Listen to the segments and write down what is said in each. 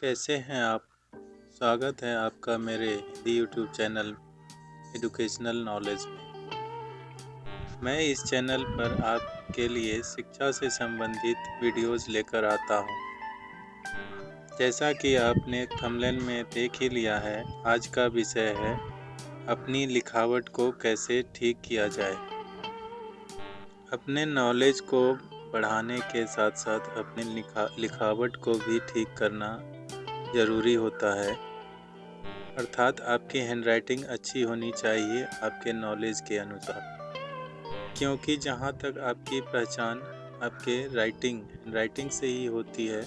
कैसे हैं आप? स्वागत है आपका मेरे Hindi YouTube channel educational knowledge में। मैं इस चैनल पर आपके लिए शिक्षा से संबंधित वीडियोस लेकर आता हूं। जैसा कि आपने थंबनेल में देख ही लिया है, आज का विषय है अपनी लिखावट को कैसे ठीक किया जाए। अपने नॉलेज को बढ़ाने के साथ साथ अपनी लिखावट को भी ठीक करना ज़रूरी होता है। अर्थात आपकी हैंडराइटिंग अच्छी होनी चाहिए आपके नॉलेज के अनुसार, क्योंकि जहाँ तक आपकी पहचान आपके हैंडराइटिंग से ही होती है।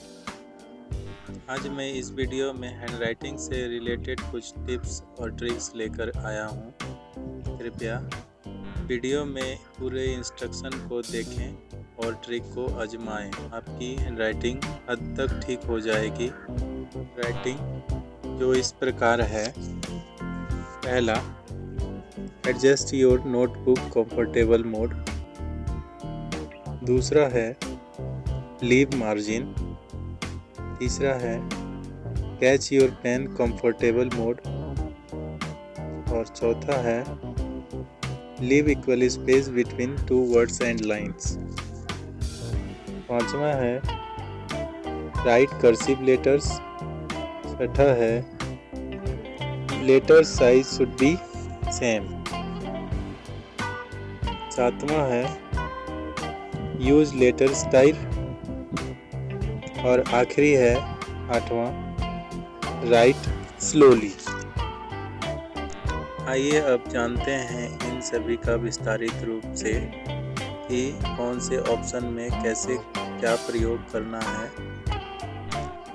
आज मैं इस वीडियो में हैंडराइटिंग से रिलेटेड कुछ टिप्स और ट्रिक्स लेकर आया हूँ। कृपया वीडियो में पूरे इंस्ट्रक्शन को देखें और ट्रिक को आजमाएं। आपकी हैंडराइटिंग हद तक ठीक हो जाएगी। राइटिंग जो इस प्रकार है: पहला, adjust your notebook comfortable mode. दूसरा है लीव मार्जिन। तीसरा है catch your pen comfortable mode. और चौथा है leave equal space between two words and lines. पांचवा है राइट कर्सिव लेटर्स। छठा है letter size should be same. सातवां है यूज लेटर स्टाइल। और आखिरी है आठवां राइट स्लोली। आइए अब जानते हैं इन सभी का विस्तारित रूप से कि कौन से ऑप्शन में कैसे क्या प्रयोग करना है।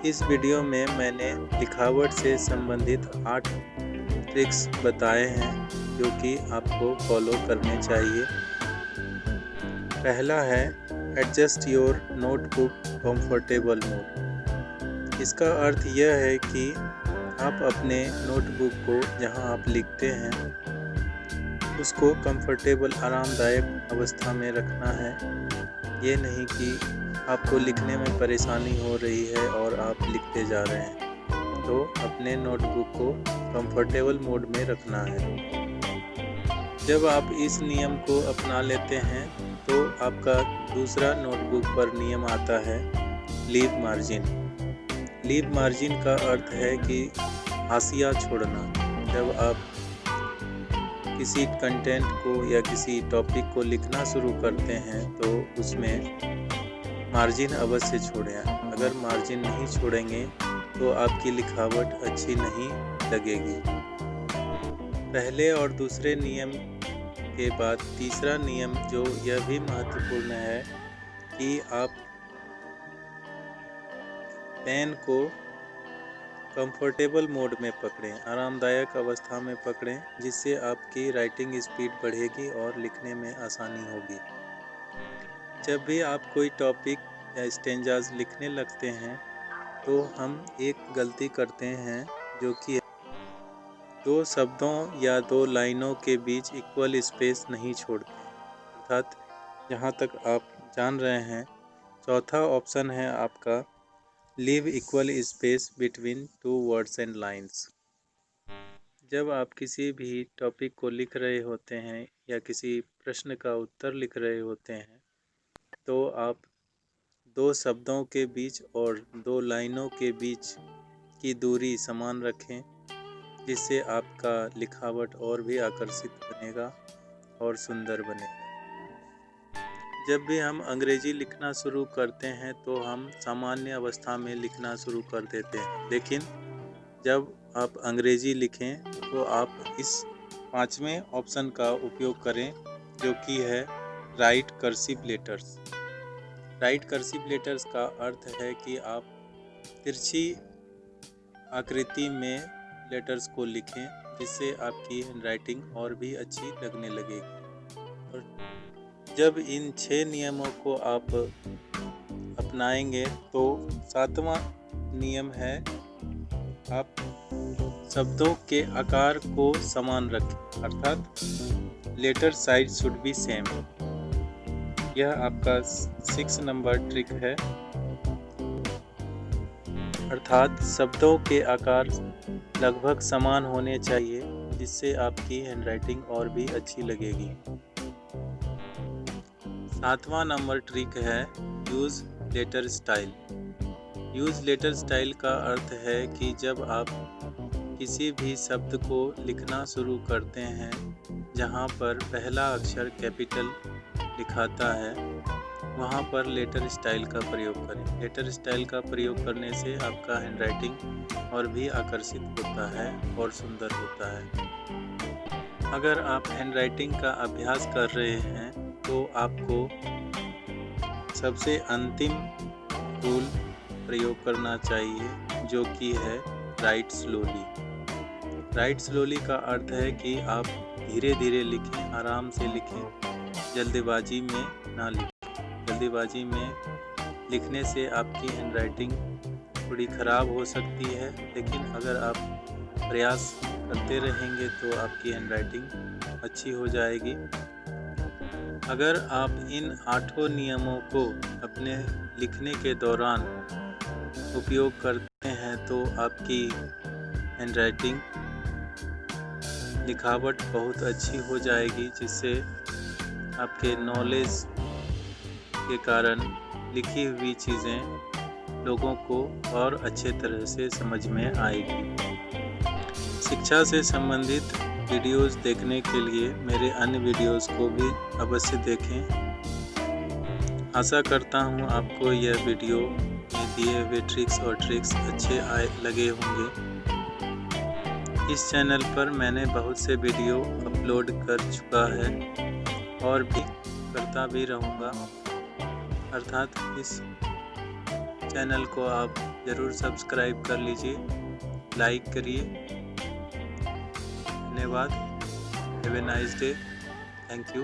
इस वीडियो में मैंने लिखावट से संबंधित 8 ट्रिक्स बताए हैं जो कि आपको फॉलो करने चाहिए। पहला है adjust your notebook comfortable mode. इसका अर्थ यह है कि आप अपने नोटबुक को जहां आप लिखते हैं उसको कंफर्टेबल आरामदायक अवस्था में रखना है। ये नहीं कि आपको लिखने में परेशानी हो रही है और आप लिखते जा रहे हैं, तो अपने नोटबुक को कंफर्टेबल मोड में रखना है। जब आप इस नियम को अपना लेते हैं तो आपका दूसरा नोटबुक पर नियम आता है लीव मार्जिन। लीव मार्जिन का अर्थ है कि हाशिया छोड़ना। जब आप किसी कंटेंट को या किसी टॉपिक को लिखना शुरू करते हैं तो उसमें मार्जिन अवश्य छोड़ें। अगर मार्जिन नहीं छोड़ेंगे तो आपकी लिखावट अच्छी नहीं लगेगी। पहले और दूसरे नियम के बाद तीसरा नियम जो यह भी महत्वपूर्ण है कि आप पेन को कंफर्टेबल मोड में पकड़ें, आरामदायक अवस्था में पकड़ें, जिससे आपकी राइटिंग स्पीड बढ़ेगी और लिखने में आसानी होगी। जब भी आप कोई टॉपिक या स्टेंजाज लिखने लगते हैं तो हम एक गलती करते हैं जो कि 2 शब्दों या 2 लाइनों के बीच इक्वल स्पेस नहीं छोड़ते। अर्थात जहाँ तक आप जान रहे हैं, चौथा ऑप्शन है आपका leave equal space between two words and lines. जब आप किसी भी टॉपिक को लिख रहे होते हैं या किसी प्रश्न का उत्तर लिख रहे होते हैं तो आप 2 शब्दों के बीच और 2 लाइनों के बीच की दूरी समान रखें, जिससे आपका लिखावट और भी आकर्षित बनेगा और सुंदर बनेगा। जब भी हम अंग्रेजी लिखना शुरू करते हैं तो हम सामान्य अवस्था में लिखना शुरू कर देते हैं, लेकिन जब आप अंग्रेजी लिखें तो आप इस 5वें ऑप्शन का उपयोग करें जो कि है write cursive letters. Right cursive letters का अर्थ है कि आप तिरछी आकृति में लेटर्स को लिखें, जिससे आपकी हैंडराइटिंग और भी अच्छी लगने लगेगी। और जब इन 6 नियमों को आप अपनाएंगे तो 7वां नियम है आप शब्दों के आकार को समान रखें, अर्थात letter size should be same. यह आपका 6 नंबर ट्रिक है। अर्थात शब्दों के आकार लगभग समान होने चाहिए, जिससे आपकी हैंडराइटिंग और भी अच्छी लगेगी। 7वां नंबर ट्रिक है use letter style. Use letter style का अर्थ है कि जब आप किसी भी शब्द को लिखना शुरू करते हैं जहां पर पहला अक्षर कैपिटल लिखाता है, वहां पर लेटर स्टाइल का प्रयोग करें। लेटर स्टाइल का प्रयोग करने से आपका हैंडराइटिंग और भी आकर्षित होता है और सुंदर होता है। अगर आप हैंडराइटिंग का अभ्यास कर रहे हैं तो आपको सबसे अंतिम रूल प्रयोग करना चाहिए, जो कि है राइट स्लोली। राइट स्लोली का अर्थ है कि आप धीरे धीरे लिखें, आराम से लिखें, जल्दबाजी में ना लिखें। जल्दबाजी में लिखने से आपकी हैंडराइटिंग थोड़ी ख़राब हो सकती है, लेकिन अगर आप प्रयास करते रहेंगे तो आपकी हैंडराइटिंग अच्छी हो जाएगी। अगर आप इन 8 नियमों को अपने लिखने के दौरान उपयोग करते हैं तो आपकी हैंडराइटिंग लिखावट बहुत अच्छी हो जाएगी, जिससे आपके नॉलेज के कारण लिखी हुई चीज़ें लोगों को और अच्छे तरह से समझ में आएगी। शिक्षा से संबंधित वीडियोस देखने के लिए मेरे अन्य वीडियोस को भी अवश्य देखें। आशा करता हूँ आपको यह वीडियो में दिए हुए ट्रिक्स अच्छे लगे होंगे। इस चैनल पर मैंने बहुत से वीडियो अपलोड कर चुका है और भी करता भी रहूँगा, अर्थात इस चैनल को आप ज़रूर सब्सक्राइब कर लीजिए, लाइक करिए। धन्यवाद। Have a nice day. Thank you.